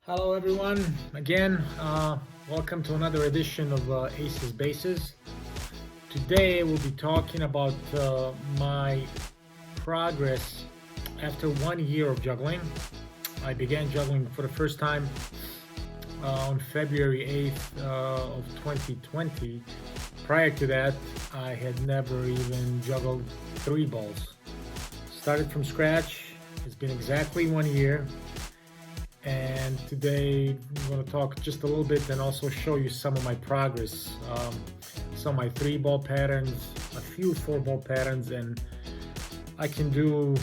Hello everyone, again, welcome to another edition of Aces Bases. Today we'll be talking about my progress after 1 year of juggling. I began juggling for the first time on February 8th of 2020. Prior to that, I had never even juggled 3 balls. Started from scratch. It's been exactly 1 year. And today I'm going to talk just a little bit and also show you some of my progress, some of my 3-ball patterns, a few 4-ball patterns, and I can do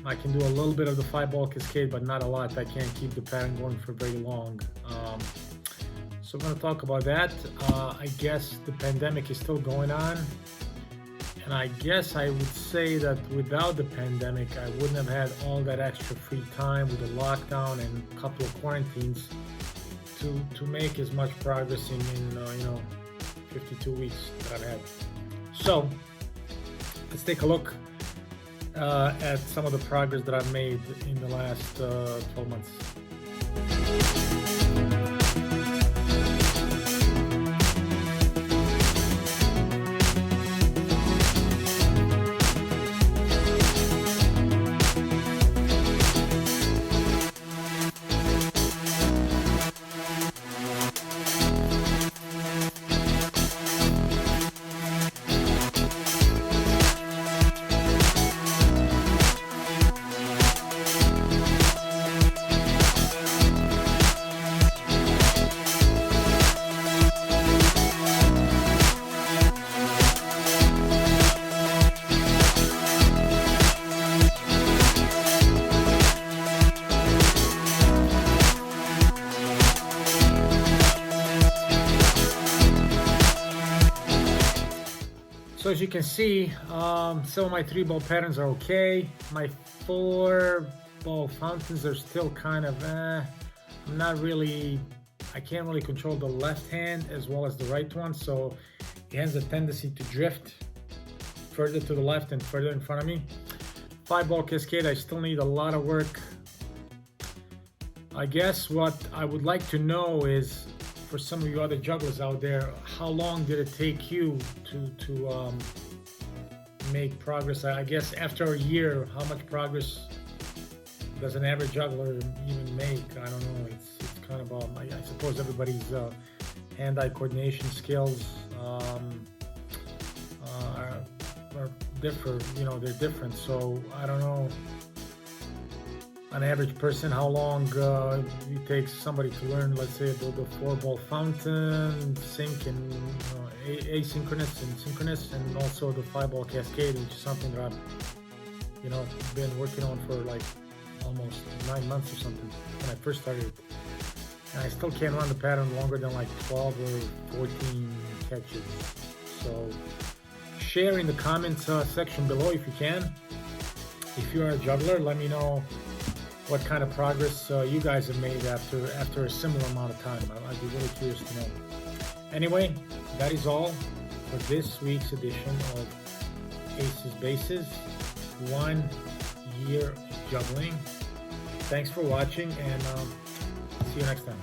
a little bit of the 5-ball cascade, but not a lot. I can't keep the pattern going for very long. So I'm going to talk about that. I guess the pandemic is still going on. And I guess I would say that without the pandemic, I wouldn't have had all that extra free time with the lockdown and a couple of quarantines to make as much progress in 52 weeks that I've had. So let's take a look at some of the progress that I've made in the last 12 months. So as you can see, some of my 3-ball patterns are okay. My 4-ball fountains are still kind of I can't really control the left hand as well as the right one, so it has a tendency to drift further to the left and further in front of me. 5-ball cascade, I still need a lot of work. I guess what I would like to know is, for some of you other jugglers out there, how long did it take you to make progress? I guess after a year, how much progress does an average juggler even make? I don't know. It's kind of I suppose everybody's hand-eye coordination skills are differ. They're different. So I don't know. An average person, how long it takes somebody to learn, let's say, the 4-ball fountain, sync and asynchronous and synchronous, and also the 5-ball cascade, which is something that I've been working on for like almost 9 months or something when I first started. And I still can't run the pattern longer than like 12 or 14 catches. So share in the comments section below if you can. If you're a juggler, let me know what kind of progress you guys have made after a similar amount of time. I'd be really curious to know. Anyway, that is all for this week's edition of Aces Bases, 1 year juggling. Thanks for watching, and see you next time.